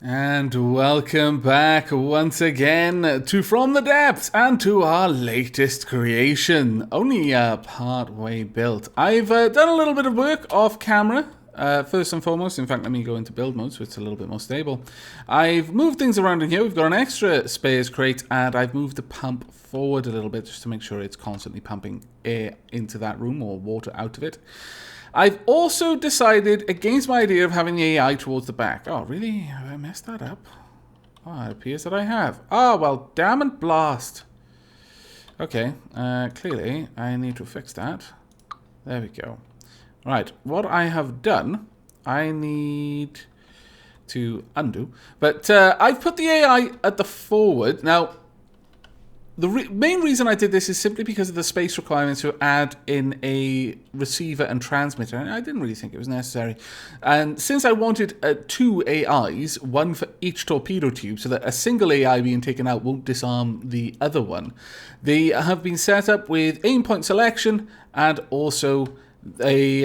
And welcome back once again to From the Depths and to our latest creation. Only part way built. I've done a little bit of work off camera. First and foremost, in fact, let me go into build mode so it's a little bit more stable. I've moved things around in here. We've got an extra space crate and I've moved the pump forward a little bit just to make sure it's constantly pumping air into that room or water out of it. I've also decided against my idea of having the AI towards the back. Oh, really? Have I messed that up? Oh, it appears that I have. Oh, well, damn and blast. Okay, clearly I need to fix that. There we go. Right, what I have done, I need to undo. But I've put the AI at the forward. Now, the main reason I did this is simply because of the space requirements to add in a receiver and transmitter. And I didn't really think it was necessary. And since I wanted two AIs, one for each torpedo tube, so that a single AI being taken out won't disarm the other one, they have been set up with aim point selection and also a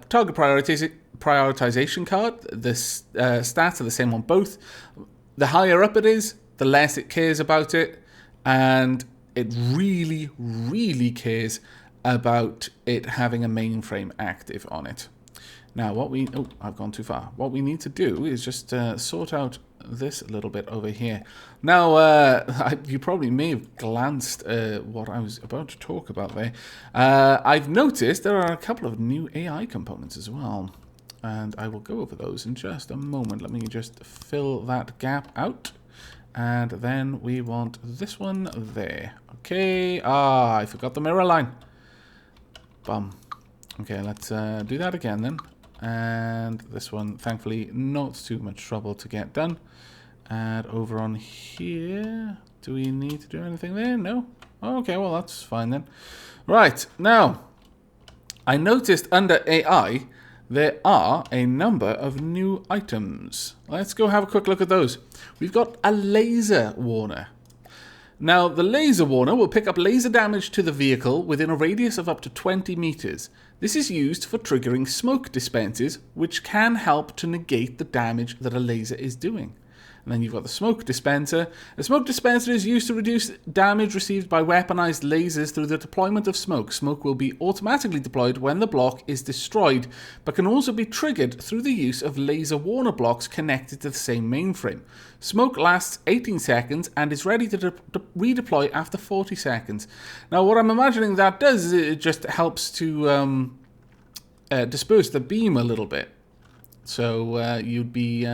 target prioritization card. The stats are the same on both. The higher up it is, the less it cares about it. And it really, really cares about it having a mainframe active on it. Now, oh, I've gone too far. What we need to do is just sort out this a little bit over here. Now, you probably may have glanced what I was about to talk about there. I've noticed there are a couple of new AI components as well. And I will go over those in just a moment. Let me just fill that gap out. And then we want this one there. Okay. Ah, I forgot the mirror line. Bum. Okay, let's do that again then. And this one, thankfully, not too much trouble to get done. And over on here, do we need to do anything there? No? Okay, well, that's fine then. Right, now, I noticed under AI, there are a number of new items. Let's go have a quick look at those. We've got a laser warner. Now, the laser warner will pick up laser damage to the vehicle within a radius of up to 20 meters. This is used for triggering smoke dispensers, which can help to negate the damage that a laser is doing. And then you've got the smoke dispenser. The smoke dispenser is used to reduce damage received by weaponized lasers through the deployment of smoke. Smoke will be automatically deployed when the block is destroyed, but can also be triggered through the use of laser warner blocks connected to the same mainframe. Smoke lasts 18 seconds and is ready to redeploy after 40 seconds. Now, what I'm imagining that does is it just helps to disperse the beam a little bit. So you'd be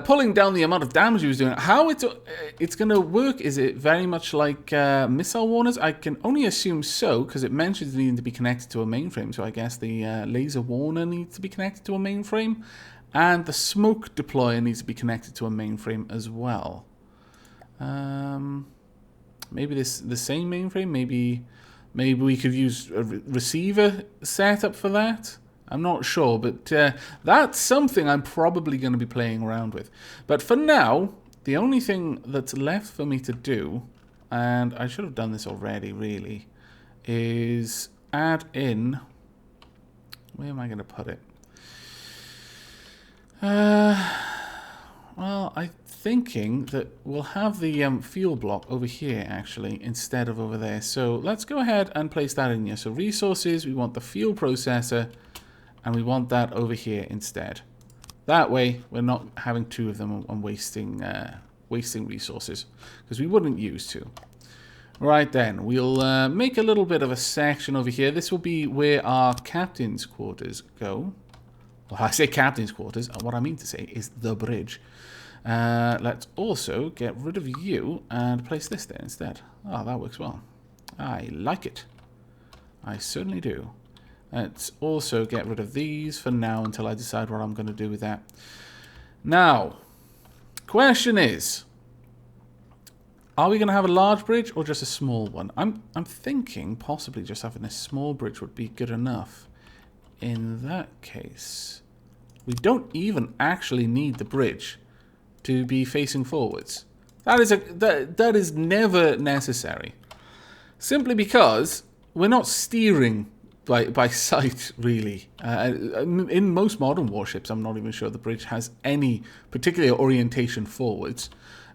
pulling down the amount of damage he was doing. How it's going to work, is it very much like missile warners? I can only assume so, because it mentions needing to be connected to a mainframe, so I guess the laser warner needs to be connected to a mainframe, and the smoke deployer needs to be connected to a mainframe as well. Maybe the same mainframe? Maybe we could use a receiver setup for that? I'm not sure, but that's something I'm probably going to be playing around with. But for now, the only thing that's left for me to do, and I should have done this already, really, is add in... Where am I going to put it? Well, I'm thinking that we'll have the fuel block over here, actually, instead of over there. So let's go ahead and place that in here. So resources, we want the fuel processor, and we want that over here instead. That way, we're not having two of them and wasting resources, because we wouldn't use to. Right then, we'll make a little bit of a section over here. This will be where our captain's quarters go. Well, I say captain's quarters. What I mean to say is the bridge. Let's also get rid of you and place this there instead. Oh, that works well. I like it. I certainly do. Let's also get rid of these for now until I decide what I'm going to do with that. Now, question is, are we going to have a large bridge or just a small one? I'm thinking possibly just having a small bridge would be good enough. In that case, we don't even actually need the bridge to be facing forwards. That is never necessary. Simply because we're not steering by sight, really. In most modern warships, I'm not even sure the bridge has any particular orientation forwards.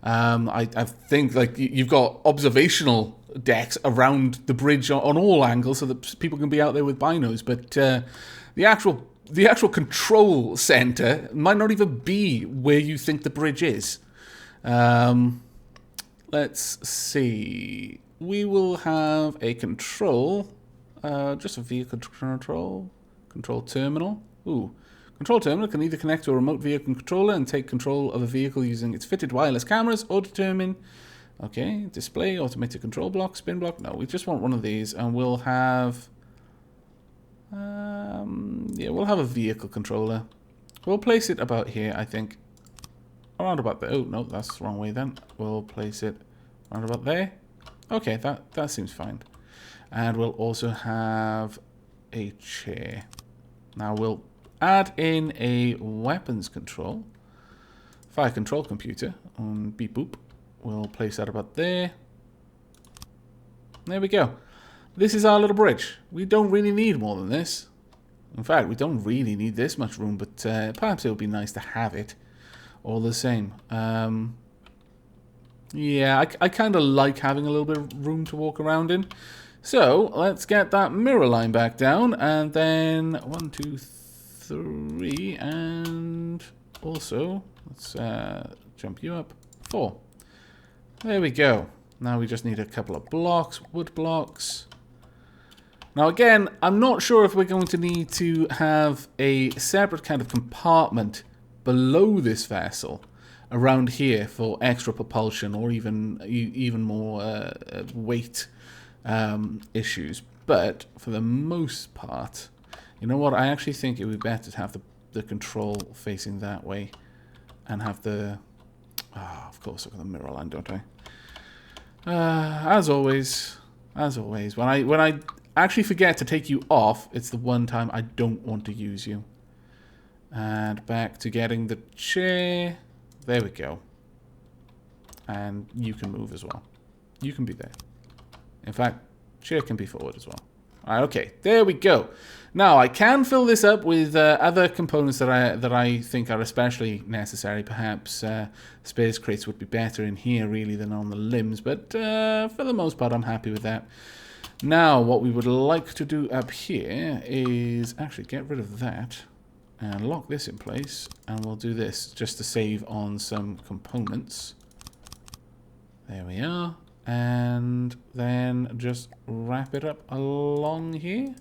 I think like you've got observational decks around the bridge on all angles, so that people can be out there with binos. But the actual control center might not even be where you think the bridge is. Let's see. We will have a control, just a vehicle control terminal. Ooh. Control terminal can either connect to a remote vehicle controller and take control of a vehicle using its fitted wireless cameras, or determine, okay, display, automated control block, spin block. No, we just want one of these, and we'll have, yeah, we'll have a vehicle controller. We'll place it about here, I think. Around about there. Oh, no, that's the wrong way then. We'll place it around about there. Okay, that seems fine. And we'll also have a chair. Now we'll add in a weapons control. Fire control computer on beep boop. We'll place that about there. There we go. This is our little bridge. We don't really need more than this. In fact, we don't really need this much room, but perhaps it would be nice to have it all the same. Yeah, I kind of like having a little bit of room to walk around in. So let's get that mirror line back down, and then 1, 2, 3, and also let's jump you up 4. There we go. Now we just need a couple of blocks, wood blocks. Now again, I'm not sure if we're going to need to have a separate kind of compartment below this vessel around here for extra propulsion or even more weight issues. But for the most part, you know what? I actually think it would be better to have the control facing that way and have the... of course, I've got the mirror line, don't I? As always, when I actually forget to take you off, it's the one time I don't want to use you. And back to getting the chair. There we go. And you can move as well. You can be there. In fact, chair can be forward as well. Alright, okay, there we go. Now I can fill this up with other components that I think are especially necessary. Perhaps space crates would be better in here really than on the limbs, but for the most part I'm happy with that. Now what we would like to do up here is actually get rid of that and lock this in place, and we'll do this just to save on some components. There we are. And then just wrap it up along here.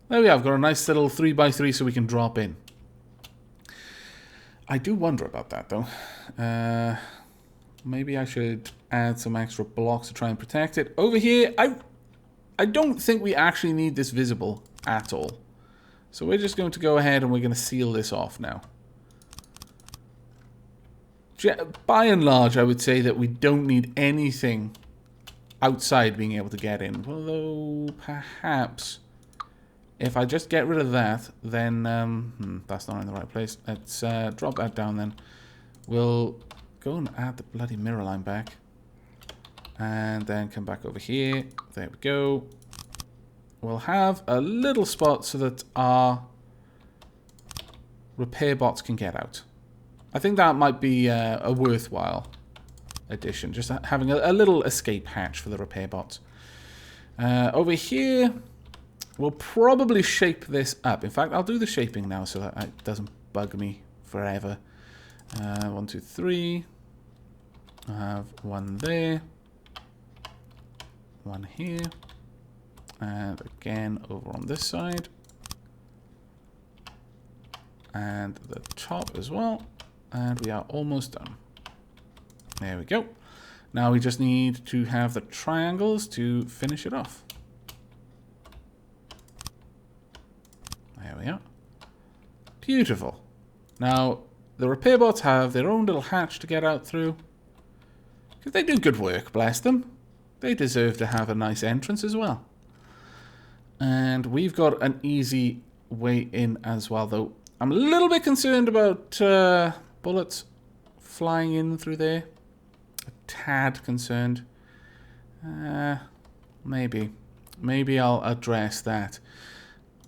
There we have got a nice little 3x3 so we can drop in. I do wonder about that though. Maybe I should add some extra blocks to try and protect it. Over here, I don't think we actually need this visible at all. So we're just going to go ahead and we're going to seal this off now. By and large, I would say that we don't need anything outside being able to get in. Although, perhaps, if I just get rid of that, then... that's not in the right place. Let's drop that down then. We'll go and add the bloody mirror line back. And then come back over here. There we go. We'll have a little spot so that our repair bots can get out. I think that might be a worthwhile addition, just having a little escape hatch for the repair bots. Over here, we'll probably shape this up. In fact, I'll do the shaping now so that it doesn't bug me forever. 1, 2, 3. I have one there. One here. And again over on this side. And the top as well. And we are almost done. There we go. Now we just need to have the triangles to finish it off. There we are. Beautiful. Now, the repair bots have their own little hatch to get out through. Because they do good work, bless them. They deserve to have a nice entrance as well. And we've got an easy way in as well, though. I'm a little bit concerned about bullets flying in through there. A tad concerned. Maybe. maybe I'll address that.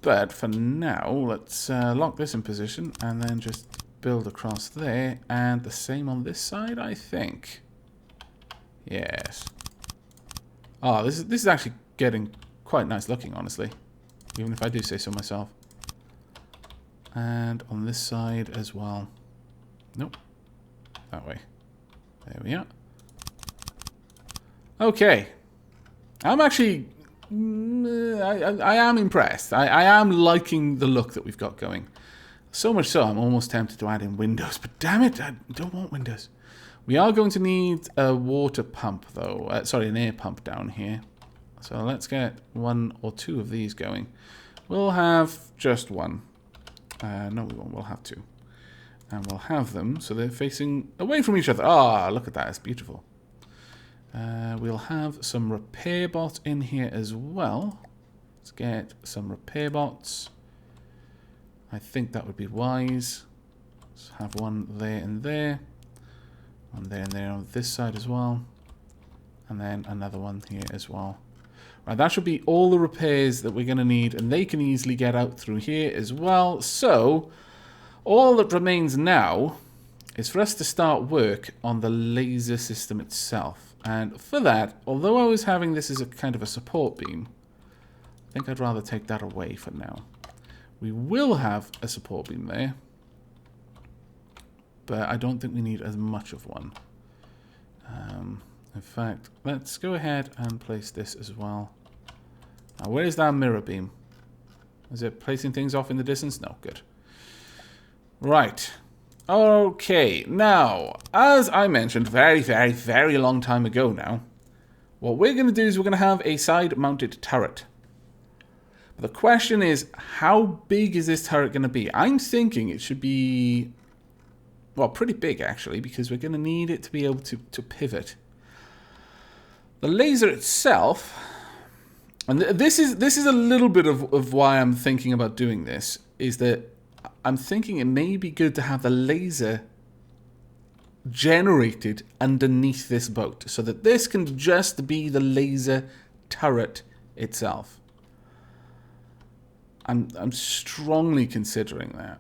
But for now, let's lock this in position and then just build across there. And the same on this side, I think. Yes. Oh, this is actually getting quite nice looking, honestly. Even if I do say so myself. And on this side as well. Nope. That way. There we are. Okay. I'm actually... I am impressed. I am liking the look that we've got going. So much so, I'm almost tempted to add in windows. But damn it, I don't want windows. We are going to need a water pump, though. Sorry, an air pump down here. So let's get 1 or 2 of these going. We'll have just 1. No, we won't. We'll have 2. And we'll have them so they're facing away from each other. Ah, look at that. It's beautiful. We'll have some repair bots in here as well. Let's get some repair bots. I think that would be wise. Let's have one there and there. One there and there on this side as well. And then another one here as well. Right, that should be all the repairs that we're going to need. And they can easily get out through here as well. So, all that remains now is for us to start work on the laser system itself. And for that, although I was having this as a kind of a support beam, I think I'd rather take that away for now. We will have a support beam there, but I don't think we need as much of one. In fact, let's go ahead and place this as well. Now, where's that mirror beam? Is it placing things off in the distance? No, good. Right. Okay, now, as I mentioned very, very, very long time ago now, what we're going to do is we're going to have a side-mounted turret. But the question is, how big is this turret going to be? I'm thinking it should be, well, pretty big, actually, because we're going to need it to be able to pivot. The laser itself, and this is a little bit of why I'm thinking about doing this, is that I'm thinking it may be good to have the laser generated underneath this boat so that this can just be the laser turret itself. I'm strongly considering that.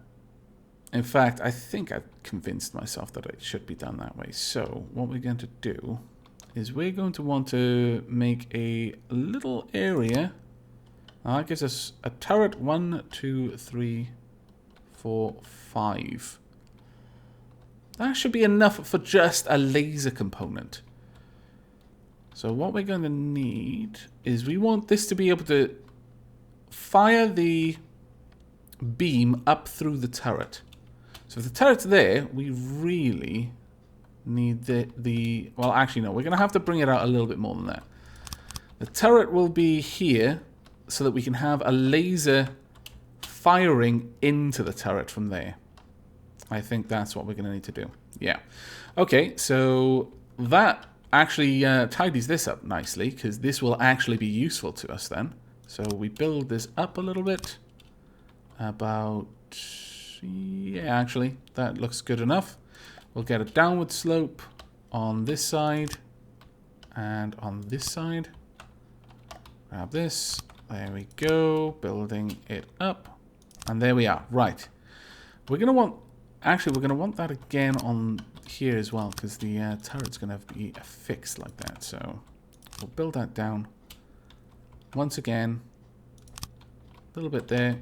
In fact, I think I've convinced myself that it should be done that way. So what we're going to do is we're going to want to make a little area. That gives us a turret. 1, 2, 3, 4, 5. That should be enough for just a laser component. So what we're going to need is we want this to be able to fire the beam up through the turret. So if the turret's there, we really need the well, actually no, we're going to have to bring it out a little bit more than that. The turret will be here so that we can have a laser firing into the turret from there. I think that's what we're going to need to do. Yeah. Okay, so that actually tidies this up nicely, because this will actually be useful to us then. So we build this up a little bit. About... yeah, actually, that looks good enough. We'll get a downward slope on this side and on this side. Grab this. There we go. Building it up. And there we are. Right. We're going to want... actually, we're going to want that again on here as well, because the turret's going to be fixed like that. So we'll build that down. Once again. A little bit there.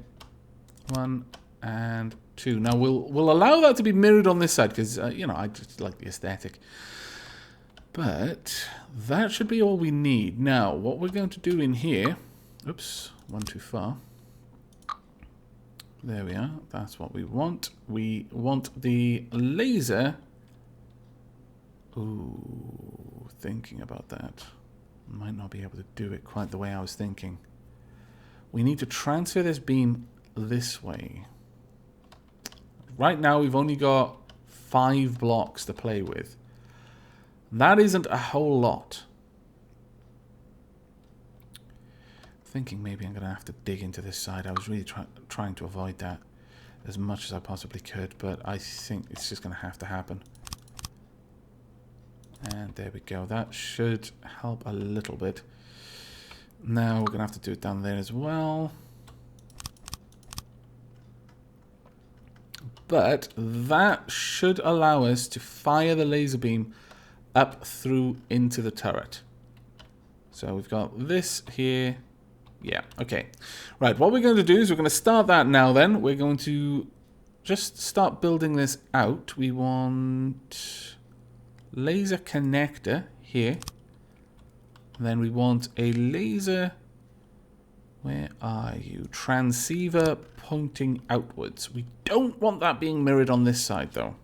1 and 2. Now we'll allow that to be mirrored on this side, because you know, I just like the aesthetic. But that should be all we need. Now, what we're going to do in here... oops, one too far. There we are. That's what we want. We want the laser. Ooh, thinking about that. Might not be able to do it quite the way I was thinking. We need to transfer this beam this way. Right now, we've only got 5 blocks to play with. That isn't a whole lot. Thinking maybe I'm going to have to dig into this side. I was really trying to avoid that as much as I possibly could, but I think it's just going to have to happen. And there we go. That should help a little bit. Now we're going to have to do it down there as well. But that should allow us to fire the laser beam up through into the turret. So we've got this here. Yeah, okay. Right, what we're going to do is we're going to start that now then. We're going to just start building this out. We want laser connector here. And then we want a laser, where are you? Transceiver pointing outwards. We don't want that being mirrored on this side though.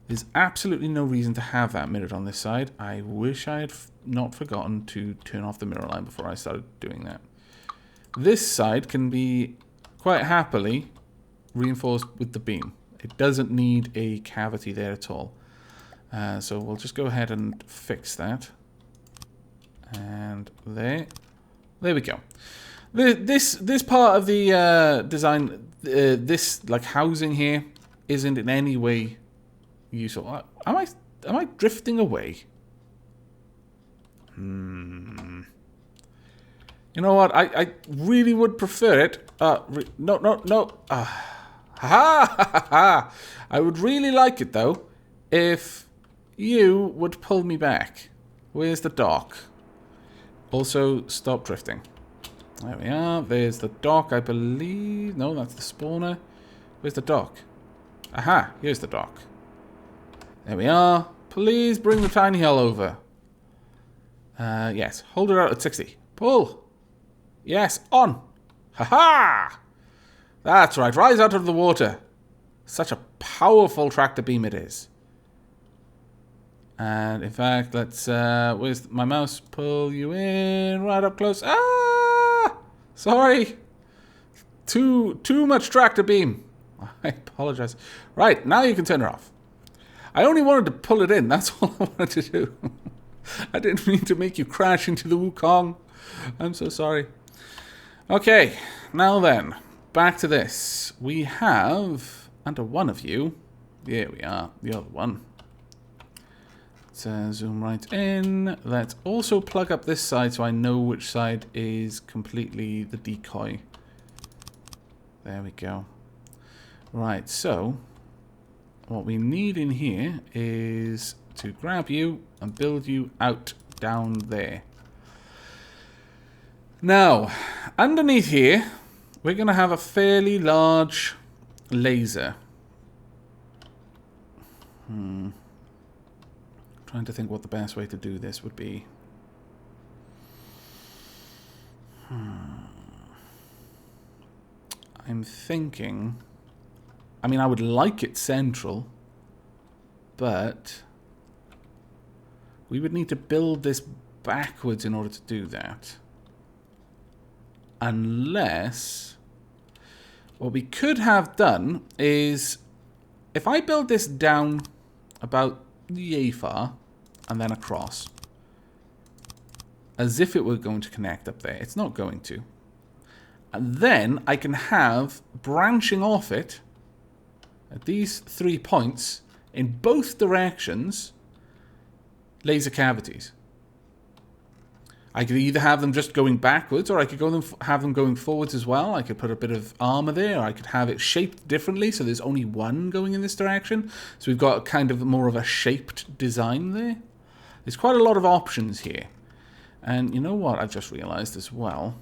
There's absolutely no reason to have that mirrored on this side. I wish I had not forgotten to turn off the mirror line before I started doing that. This side can be quite happily reinforced with the beam. It doesn't need a cavity there at all. So we'll just go ahead and fix that. And there we go. This part of the design, this like housing here, isn't in any way useful. Am I drifting away? You know what? I really would prefer it. No. Ha! I would really like it though if you would pull me back. Where's the dock? Also, stop drifting. There we are. There's the dock, I believe. No, that's the spawner. Where's the dock? Aha! Here's the dock. There we are. Please bring the tiny hull over. Yes. Hold it out at 60. Pull. Yes, on. Ha-ha! That's right. Rise out of the water. Such a powerful tractor beam it is. And in fact, let's, where's my mouse? Pull you in right up close. Ah! Sorry. Too much tractor beam. I apologize. Right, now you can turn her off. I only wanted to pull it in. That's all I wanted to do. I didn't mean to make you crash into the Wukong. I'm so sorry. Okay, now then, back to this. We have, under one of you, here we are, the other one. Let's zoom right in. Let's also plug up this side so I know which side is completely the decoy. There we go. Right, so what we need in here is to grab you and build you out down there. Now, underneath here, we're going to have a fairly large laser. Trying to think what the best way to do this would be. I'm thinking... I mean, I would like it central, but we would need to build this backwards in order to do that. Unless, what we could have done is, if I build this down about yay far, and then across, as if it were going to connect up there. It's not going to. And then I can have, branching off it, at these 3 points, in both directions, laser cavities. I could either have them just going backwards, or I could have them going forwards as well. I could put a bit of armor there, or I could have it shaped differently, so there's only one going in this direction. So we've got kind of more of a shaped design there. There's quite a lot of options here. And you know what I've just realized as well,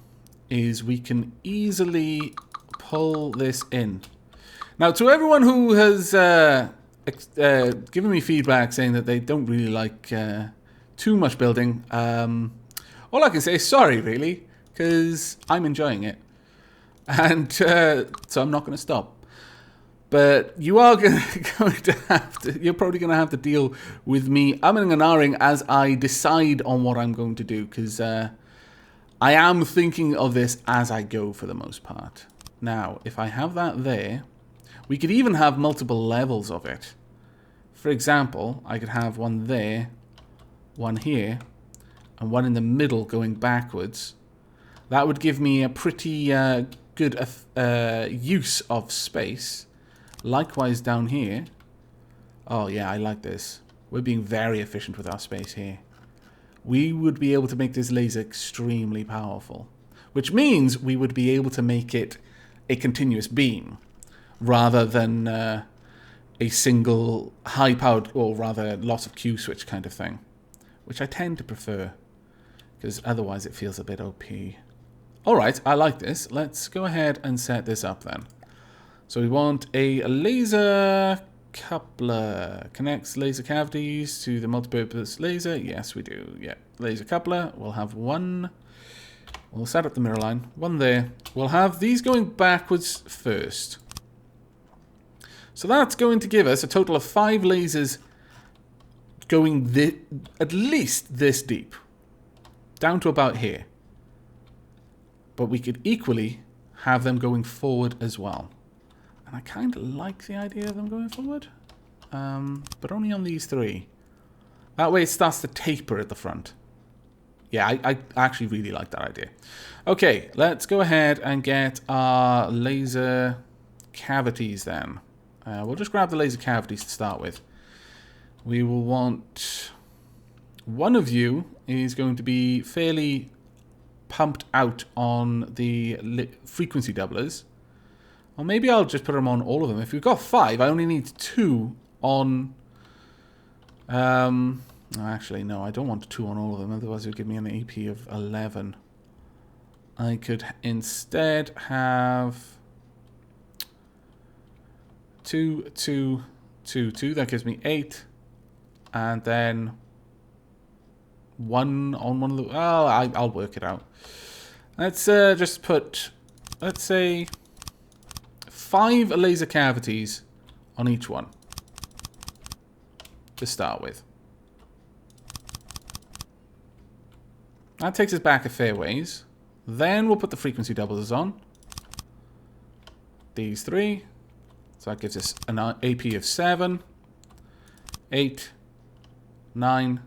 is we can easily pull this in. Now, to everyone who has given me feedback saying that they don't really like too much building, all I can say is sorry, really, because I'm enjoying it. And so I'm not going to stop. But you are going to have to, you're probably going to have to deal with me umming and ahhing as I decide on what I'm going to do, because I am thinking of this as I go for the most part. Now, if I have that there, we could even have multiple levels of it. For example, I could have one there, one here, and one in the middle going backwards. That would give me a pretty good use of space. Likewise down here. Oh yeah, I like this. We're being very efficient with our space here. we would be able to make this laser extremely powerful. Which means we would be able to make it a continuous beam, rather than a single high-powered, or rather lots of Q switch kind of thing. Which I tend to prefer, because otherwise it feels a bit OP. Alright, I like this. Let's go ahead and set this up then. So we want a laser coupler. Connects laser cavities to the multipurpose laser. Yes, we do. Yeah, laser coupler. We'll have one. We'll set up the mirror line. One there. We'll have these going backwards first. So that's going to give us a total of 5 lasers going at least this deep. Down to about here. But we could equally have them going forward as well. And I kind of like the idea of them going forward. But only on these 3. That way it starts to taper at the front. Yeah, I actually really like that idea. Okay, let's go ahead and get our laser cavities then. We'll just grab the laser cavities to start with. We will want... One of you is going to be fairly pumped out on the frequency doublers. Or maybe I'll just put them on all of them. If we've got 5, I only need 2 on... actually, no, I don't want 2 on all of them. Otherwise, it would give me an AP of 11. I could instead have 2, 2, 2, 2. That gives me 8. And then 1 on one of the... Oh, I'll work it out. Let's just put, let's say, 5 laser cavities on each one to start with. That takes us back a fair ways. Then we'll put the frequency doublers on. These 3. So that gives us an AP of 7, 8, 9.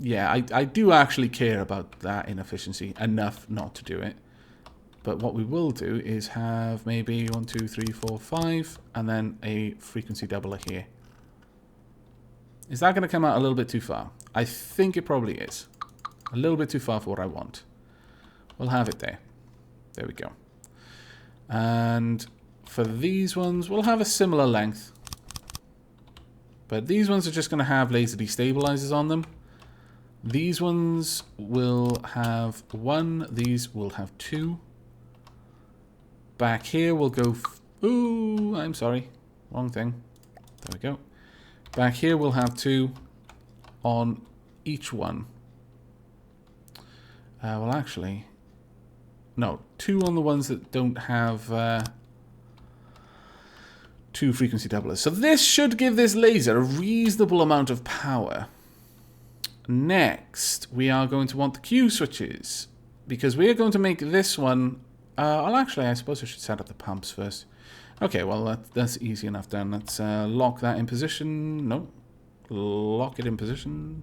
Yeah, I do actually care about that inefficiency enough not to do it. But what we will do is have maybe 1, 2, 3, 4, 5, and then a frequency doubler here. Is that going to come out a little bit too far? I think it probably is. A little bit too far for what I want. We'll have it there. There we go. And for these ones, we'll have a similar length. But these ones are just going to have laser destabilizers on them. These ones will have 1. These will have 2. Back here we'll go... Ooh, I'm sorry. Wrong thing. There we go. Back here we'll have 2 on each one. Well, actually... No, 2 on the ones that don't have... 2 frequency doublers. So this should give this laser a reasonable amount of power. Next, we are going to want the Q switches, because we are going to make this one... well, actually, I suppose I should set up the pumps first. Okay, well, that's easy enough then. Let's lock that in position. No. Lock it in position.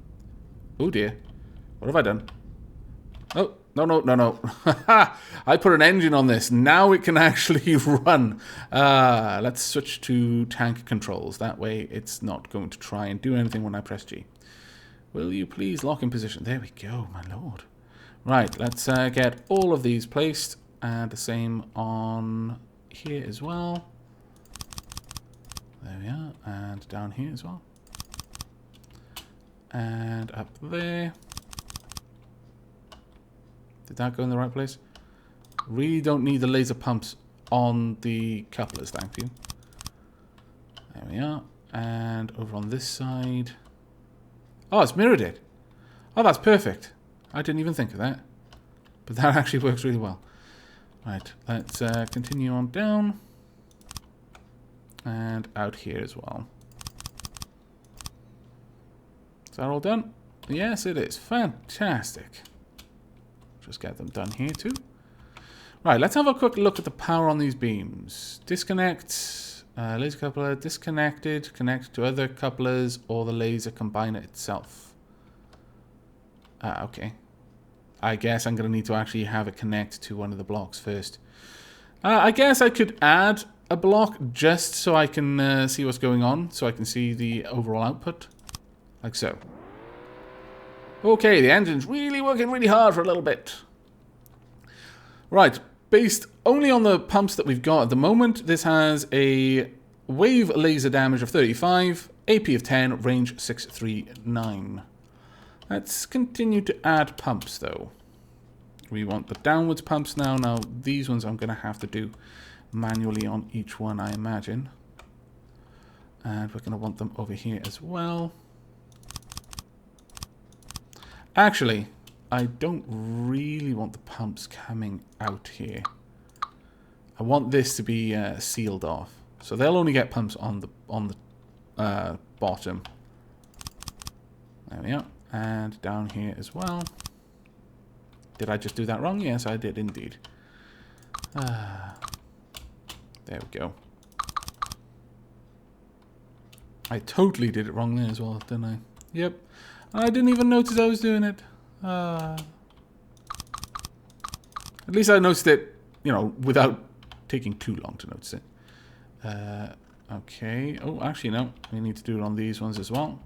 Oh, dear. What have I done? Oh, no. I put an engine on this. Now it can actually run. Let's switch to tank controls. That way it's not going to try and do anything when I press G. Will you please lock in position? There we go, my lord. Right, let's get all of these placed. And the same on here as well. There we are. And down here as well. And up there. Did that go in the right place? Really don't need the laser pumps on the couplers, thank you. There we are. And over on this side. Oh, it's mirrored it. Oh, that's perfect. I didn't even think of that. But that actually works really well. Right, let's continue on down. And out here as well. Is that all done? Yes, it is. Fantastic. Just get them done here too. Right, let's have a quick look at the power on these beams. Disconnect, laser coupler, disconnected, connect to other couplers, or the laser combiner itself. Okay. I guess I'm going to need to actually have it connect to one of the blocks first. I guess I could add a block just so I can see what's going on, so I can see the overall output. Like so. Okay, the engine's really working really hard for a little bit. Right, based only on the pumps that we've got at the moment, this has a wave laser damage of 35, AP of 10, range 639. Let's continue to add pumps though. We want the downwards pumps now. Now these ones I'm going to have to do manually on each one, I imagine. And we're going to want them over here as well. Actually, I don't really want the pumps coming out here. I want this to be sealed off. So they'll only get pumps on the bottom. There we are. And down here as well. Did I just do that wrong? Yes, I did indeed. There we go. I totally did it wrong there as well, didn't I? Yep. I didn't even notice I was doing it. At least I noticed it, you know, without taking too long to notice it. Okay. Oh, actually, no. We need to do it on these ones as well.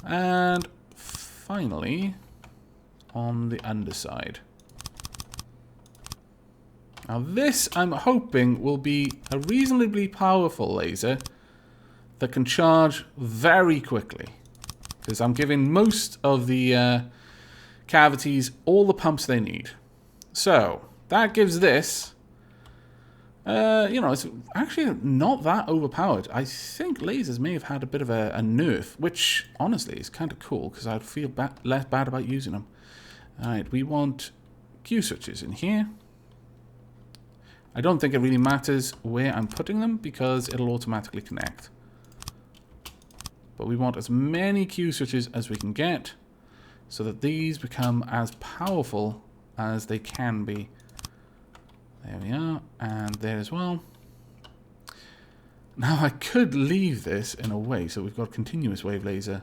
And finally, on the underside. Now this, I'm hoping, will be a reasonably powerful laser that can charge very quickly. Because I'm giving most of the cavities all the pumps they need. So, that gives this, you know, it's actually not that overpowered. I think lasers may have had a bit of a nerf, which, honestly, is kind of cool, because I'd feel less bad about using them. Alright, we want Q switches in here. I don't think it really matters where I'm putting them, because it'll automatically connect. But we want as many Q switches as we can get, so that these become as powerful as they can be. There we are, and there as well. Now I could leave this in a way, so we've got continuous wave laser.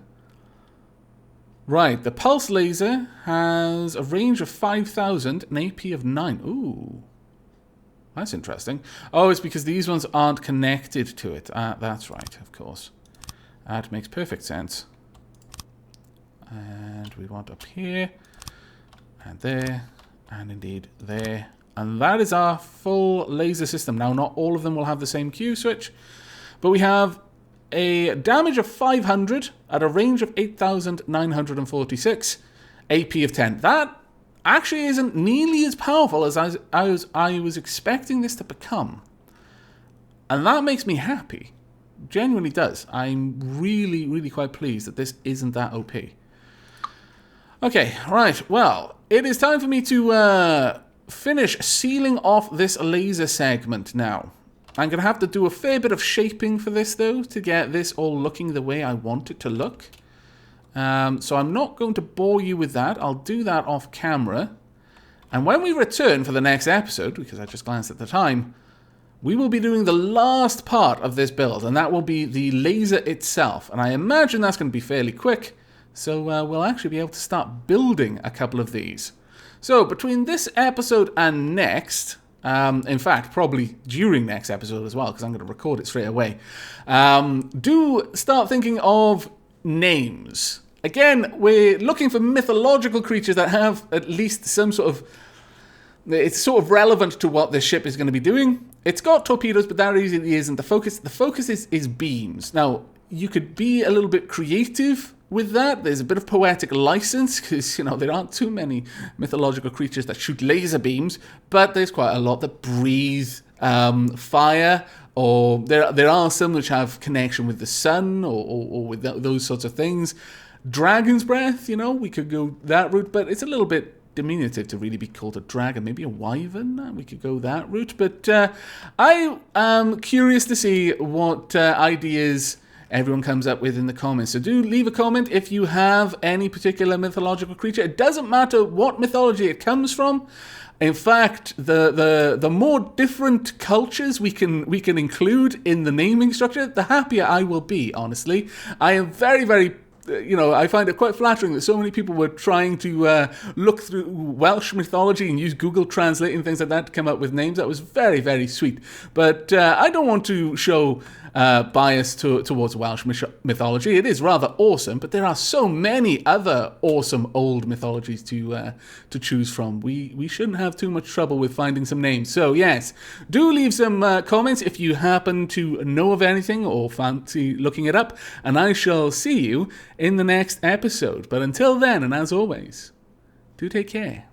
Right, the pulse laser has a range of 5,000, an AP of 9. Ooh, that's interesting. Oh, it's because these ones aren't connected to it. That's right, of course. That makes perfect sense. And we want up here, and there, and indeed there. And that is our full laser system. Now, not all of them will have the same Q switch, but we have a damage of 500 at a range of 8,946, AP of 10. That actually isn't nearly as powerful as I was expecting this to become. And that makes me happy. Genuinely does. I'm really, really quite pleased that this isn't that OP. Okay, right. Well, it is time for me to finish sealing off this laser segment now. I'm going to have to do a fair bit of shaping for this, though, to get this all looking the way I want it to look. So I'm not going to bore you with that. I'll do that off camera. And when we return for the next episode, because I just glanced at the time, we will be doing the last part of this build, and that will be the laser itself. And I imagine that's going to be fairly quick, so we'll actually be able to start building a couple of these. So between this episode and next... in fact, probably during next episode as well, because I'm going to record it straight away. Do start thinking of names. Again, we're looking for mythological creatures that have at least some sort of... It's sort of relevant to what this ship is going to be doing. It's got torpedoes, but that really isn't the focus. The focus is beams. Now, you could be a little bit creative with that. There's a bit of poetic license, because, you know, there aren't too many mythological creatures that shoot laser beams, but there's quite a lot that breathe fire, or there are some which have connection with the sun, or with those sorts of things. Dragon's breath, you know, we could go that route, but it's a little bit diminutive to really be called a dragon. Maybe a wyvern, we could go that route. But I am curious to see what ideas everyone comes up with in the comments. So do leave a comment if you have any particular mythological creature. It doesn't matter what mythology it comes from. In fact, the more different cultures we can include in the naming structure, the happier I will be, honestly. I am very, very... You know, I find it quite flattering that so many people were trying to look through Welsh mythology and use Google Translate and things like that to come up with names. That was very, very sweet. But I don't want to show bias towards Welsh mythology. It is rather awesome, but there are so many other awesome old mythologies to choose from. We shouldn't have too much trouble with finding some names. So yes, do leave some comments if you happen to know of anything or fancy looking it up, and I shall see you in the next episode. But until then, and as always, do take care.